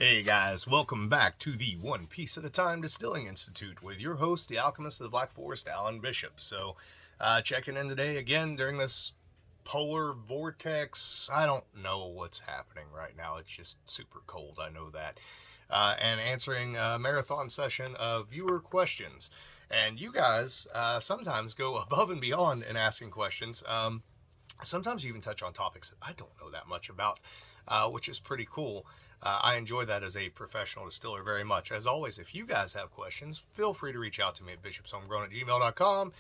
Hey guys, welcome back to the One Piece at a Time Distilling Institute with your host, the alchemist of the Black Forest, Alan Bishop. So, checking in today again during this polar vortex. I don't know what's happening right now. It's just super cold, I know that. And answering a marathon session of viewer questions. And you guys sometimes go above and beyond in asking questions. Sometimes you even touch on topics that I don't know that much about, which is pretty cool. I enjoy that as a professional distiller very much. As always, if you guys have questions, feel free to reach out to me at bishopshomegrown@gmail.com,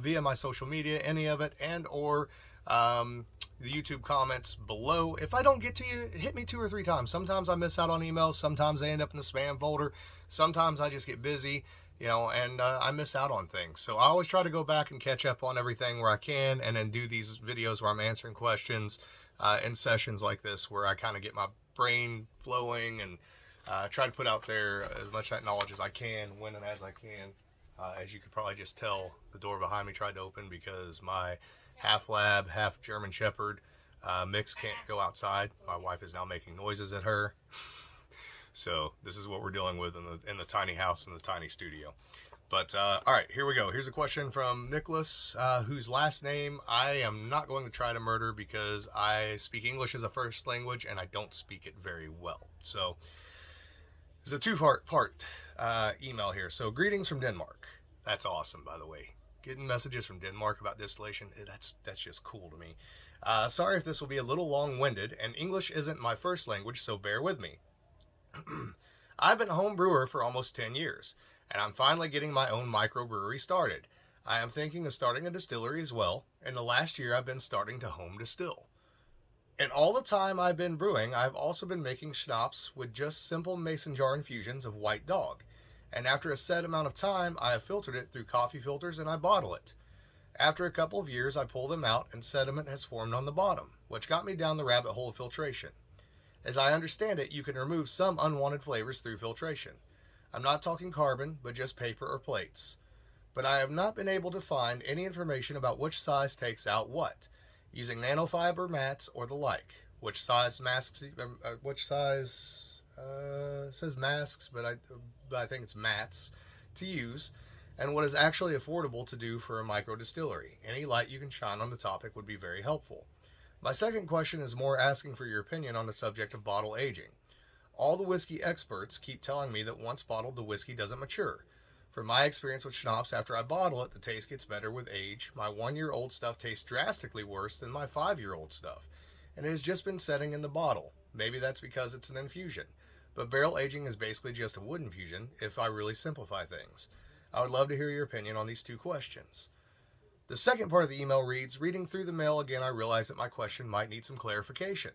via my social media, any of it, and or the YouTube comments below. If I don't get to you, hit me 2 or 3 times. Sometimes I miss out on emails. Sometimes they end up in the spam folder. Sometimes I just get busy, and I miss out on things. So I always try to go back and catch up on everything where I can, and then do these videos where I'm answering questions in sessions like this where I kind of get my brain flowing and try to put out there as much of that knowledge as I can when and as I can. As you could probably just tell, the door behind me tried to open because my half lab, half German Shepherd mix can't go outside. My wife is now making noises at her. So this is what we're dealing with in the tiny house, in the tiny studio. But all right, here we go. Here's a question from Nicholas, whose last name I am not going to try to murder because I speak English as a first language and I don't speak it very well. So it's a two-part email here. So greetings from Denmark. That's awesome, by the way. Getting messages from Denmark about distillation, that's just cool to me. Sorry if this will be a little long-winded, and English isn't my first language, so bear with me. I've been a home brewer for almost 10 years. And I'm finally getting my own microbrewery started. I am thinking of starting a distillery as well. In the last year, I've been starting to home distill. And all the time I've been brewing, I've also been making schnapps with just simple mason jar infusions of white dog. And after a set amount of time, I have filtered it through coffee filters and I bottle it. After a couple of years, I pull them out and sediment has formed on the bottom, which got me down the rabbit hole of filtration. As I understand it, you can remove some unwanted flavors through filtration. I'm not talking carbon, but just paper or plates. But I have not been able to find any information about which size takes out what, using nanofiber mats or the like. Which size masks, says masks, but I think it's mats to use, and what is actually affordable to do for a micro distillery. Any light you can shine on the topic would be very helpful. My second question is more asking for your opinion on the subject of bottle aging. All the whiskey experts keep telling me that once bottled, the whiskey doesn't mature. From my experience with schnapps, after I bottle it, the taste gets better with age. My 1-year-old stuff tastes drastically worse than my 5-year-old stuff, and it has just been setting in the bottle. Maybe that's because it's an infusion, but barrel aging is basically just a wood infusion if I really simplify things. I would love to hear your opinion on these 2 questions. The second part of the email reads, reading through the mail again, I realize that my question might need some clarification.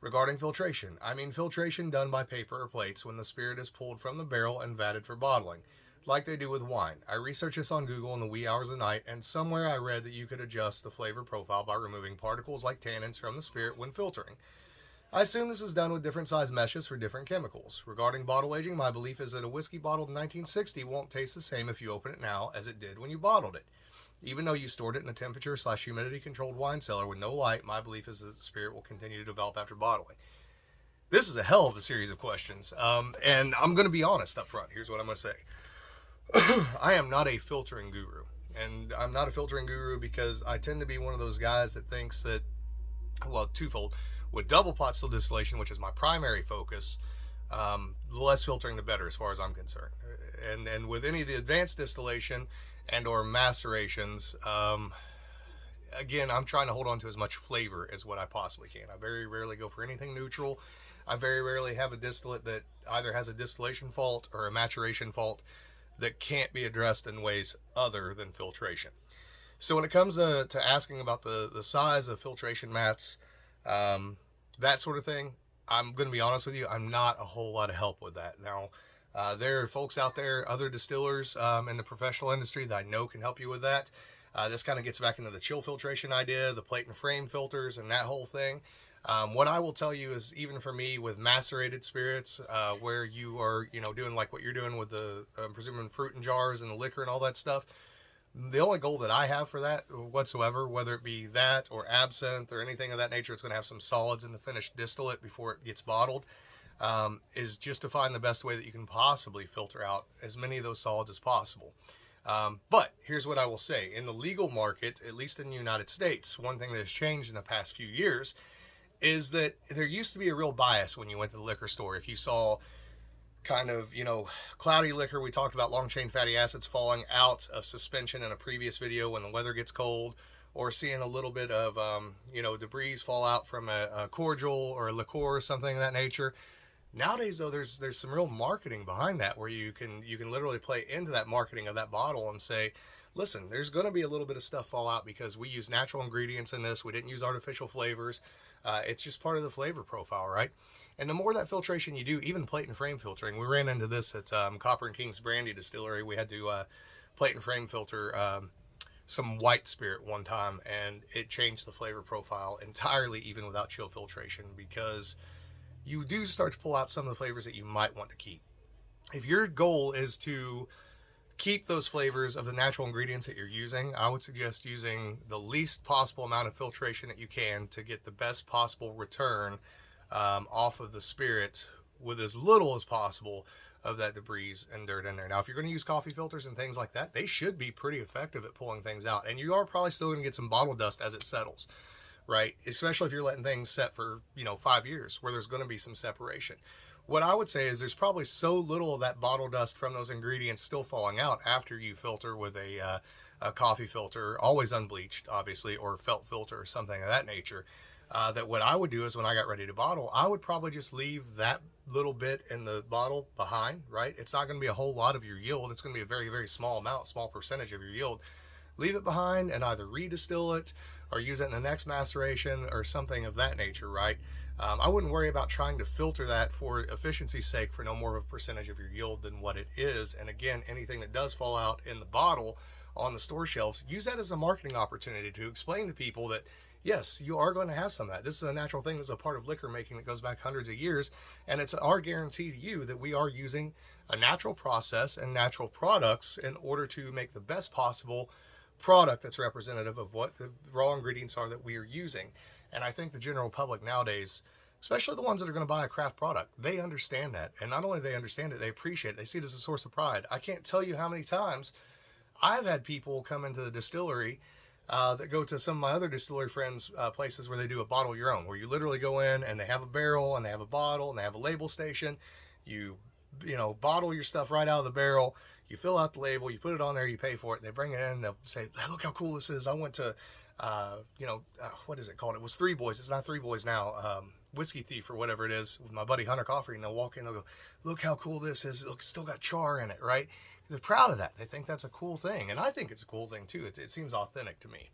Regarding filtration, I mean filtration done by paper or plates when the spirit is pulled from the barrel and vatted for bottling, like they do with wine. I researched this on Google in the wee hours of the night, and somewhere I read that you could adjust the flavor profile by removing particles like tannins from the spirit when filtering. I assume this is done with different size meshes for different chemicals. Regarding bottle aging, my belief is that a whiskey bottled in 1960 won't taste the same if you open it now as it did when you bottled it. Even though you stored it in a temperature/humidity controlled wine cellar with no light, my belief is that the spirit will continue to develop after bottling. This is a hell of a series of questions, and I'm going to be honest up front. Here's what I'm going to say. I am not a filtering guru, and I'm not a filtering guru because I tend to be one of those guys that thinks that, well, twofold, with double pot still distillation, which is my primary focus, the less filtering the better as far as I'm concerned. And with any of the advanced distillation and or macerations, again, I'm trying to hold on to as much flavor as what I possibly can. I very rarely go for anything neutral. I very rarely have a distillate that either has a distillation fault or a maturation fault that can't be addressed in ways other than filtration. So when it comes to asking about the size of filtration mats, that sort of thing, I'm going to be honest with you, I'm not a whole lot of help with that. Now, there are folks out there, other distillers in the professional industry that I know can help you with that. This kind of gets back into the chill filtration idea, the plate and frame filters and that whole thing. What I will tell you is, even for me with macerated spirits, where you are, doing like what you're doing with the, I'm presuming, fruit and jars and the liquor and all that stuff, the only goal that I have for that whatsoever, whether it be that or absinthe or anything of that nature, it's going to have some solids in the finished distillate before it gets bottled. is just to find the best way that you can possibly filter out as many of those solids as possible. But here's what I will say. In the legal market, at least in the United States, one thing that has changed in the past few years is that there used to be a real bias when you went to the liquor store. If you saw kind of, cloudy liquor, we talked about long chain fatty acids falling out of suspension in a previous video when the weather gets cold, or seeing a little bit of, debris fall out from a cordial or a liqueur or something of that nature. Nowadays, though, there's some real marketing behind that, where you can literally play into that marketing of that bottle and say, listen, there's going to be a little bit of stuff fall out because we use natural ingredients in this. We didn't use artificial flavors. It's just part of the flavor profile, right? And the more that filtration you do, even plate and frame filtering, we ran into this at Copper and King's Brandy Distillery. We had to plate and frame filter some white spirit one time, and it changed the flavor profile entirely, even without chill filtration, because you do start to pull out some of the flavors that you might want to keep. If your goal is to keep those flavors of the natural ingredients that you're using, I would suggest using the least possible amount of filtration that you can to get the best possible return off of the spirit with as little as possible of that debris and dirt in there. Now, if you're going to use coffee filters and things like that, they should be pretty effective at pulling things out. And you are probably still going to get some bottle dust as it settles, right? Especially if you're letting things set for, 5 years, where there's going to be some separation. What I would say is there's probably so little of that bottle dust from those ingredients still falling out after you filter with a coffee filter, always unbleached, obviously, or felt filter or something of that nature, that what I would do is when I got ready to bottle, I would probably just leave that little bit in the bottle behind, right? It's not going to be a whole lot of your yield. It's going to be a very, very small amount, small percentage of your yield. Leave it behind and either redistill it or use it in the next maceration or something of that nature, right? I wouldn't worry about trying to filter that for efficiency's sake for no more of a percentage of your yield than what it is. And again, anything that does fall out in the bottle on the store shelves, use that as a marketing opportunity to explain to people that, yes, you are going to have some of that. This is a natural thing. This is a part of liquor making that goes back hundreds of years. And it's our guarantee to you that we are using a natural process and natural products in order to make the best possible product that's representative of what the raw ingredients are that we are using. And I think the general public nowadays, especially the ones that are going to buy a craft product, they understand that. And not only do they understand it, they appreciate it. They see it as a source of pride. I can't tell you how many times I've had people come into the distillery that go to some of my other distillery friends' places where they do a bottle your own, where you literally go in and they have a barrel and they have a bottle and they have a label station. You bottle your stuff right out of the barrel. You fill out the label, you put it on there, you pay for it. They bring it in, they'll say, hey, look how cool this is. I went to, what is it called? It was Three Boys. It's not Three Boys now. Whiskey Thief or whatever it is with my buddy Hunter Coffey. And they'll walk in, they'll go, look how cool this is. Look, it's still got char in it, right? They're proud of that. They think that's a cool thing. And I think it's a cool thing too. It seems authentic to me.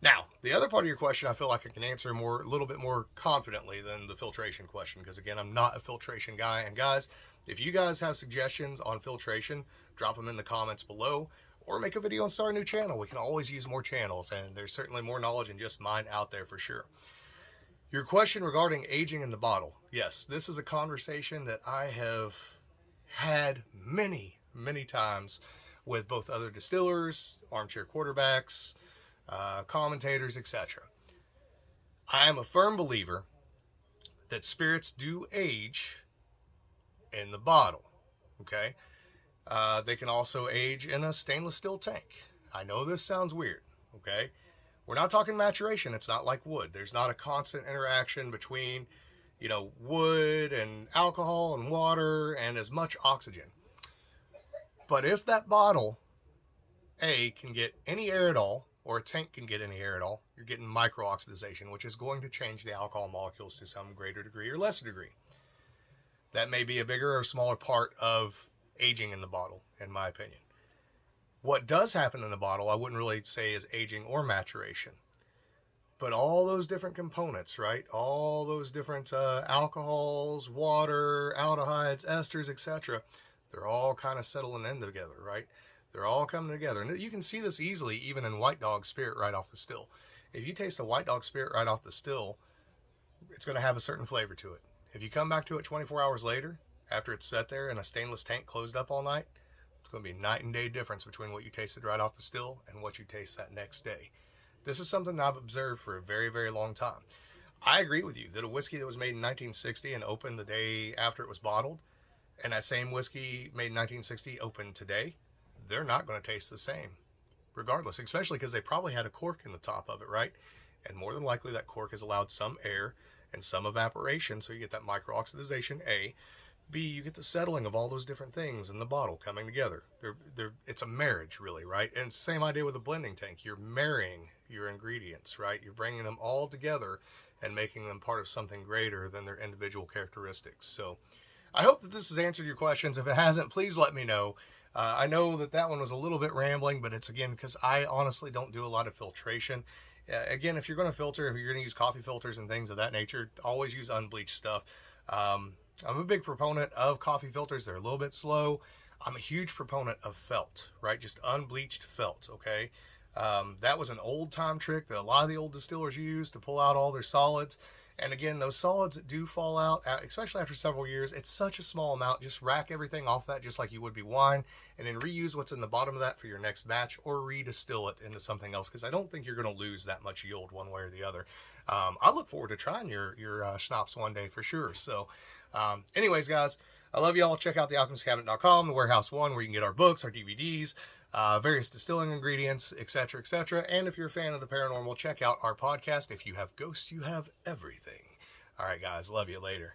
Now, the other part of your question, I feel like I can answer a little bit more confidently than the filtration question, because again, I'm not a filtration guy. And guys, if you guys have suggestions on filtration, drop them in the comments below, or make a video and start a new channel. We can always use more channels, and there's certainly more knowledge than just mine out there for sure. Your question regarding aging in the bottle. Yes, this is a conversation that I have had many, many times with both other distillers, armchair quarterbacks, commentators, etc. I am a firm believer that spirits do age in the bottle, okay? They can also age in a stainless steel tank. I know this sounds weird, okay? We're not talking maturation. It's not like wood. There's not a constant interaction between, wood and alcohol and water and as much oxygen. But if that bottle, can get any air at all, or a tank can get any air at all, you're getting micro-oxidization, which is going to change the alcohol molecules to some greater degree or lesser degree. That may be a bigger or smaller part of aging in the bottle, in my opinion. What does happen in the bottle, I wouldn't really say is aging or maturation. But all those different components, right? All those different alcohols, water, aldehydes, esters, etc., they're all kind of settling in together, right? They're all coming together. And you can see this easily even in White Dog Spirit right off the still. If you taste a White Dog Spirit right off the still, it's going to have a certain flavor to it. If you come back to it 24 hours later, after it's sat there in a stainless tank closed up all night, it's going to be a night and day difference between what you tasted right off the still and what you taste that next day. This is something I've observed for a very, very long time. I agree with you that a whiskey that was made in 1960 and opened the day after it was bottled, and that same whiskey made in 1960 opened today, they're not going to taste the same, regardless, especially because they probably had a cork in the top of it, right? And more than likely that cork has allowed some air and some evaporation, so you get that micro-oxidization, A. B, you get the settling of all those different things in the bottle coming together. It's a marriage, really, right? And it's the same idea with a blending tank. You're marrying your ingredients, right? You're bringing them all together and making them part of something greater than their individual characteristics. So I hope that this has answered your questions. If it hasn't, please let me know. I know that one was a little bit rambling, but it's, again, because I honestly don't do a lot of filtration. Again, if you're going to filter, if you're going to use coffee filters and things of that nature, always use unbleached stuff. I'm a big proponent of coffee filters. They're a little bit slow. I'm a huge proponent of felt, right? Just unbleached felt, okay? That was an old time trick that a lot of the old distillers used to pull out all their solids. And again, those solids that do fall out, especially after several years, it's such a small amount. Just rack everything off that just like you would be wine, and then reuse what's in the bottom of that for your next batch, or redistill it into something else, because I don't think you're going to lose that much yield one way or the other. I look forward to trying your schnapps one day for sure. So anyways, guys, I love y'all. Check out thealchemistcabinet.com, the Warehouse One, where you can get our books, our DVDs, various distilling ingredients, etc., etc. And if you're a fan of the paranormal, check out our podcast. If you have ghosts, you have everything. All right, guys, love you. Later.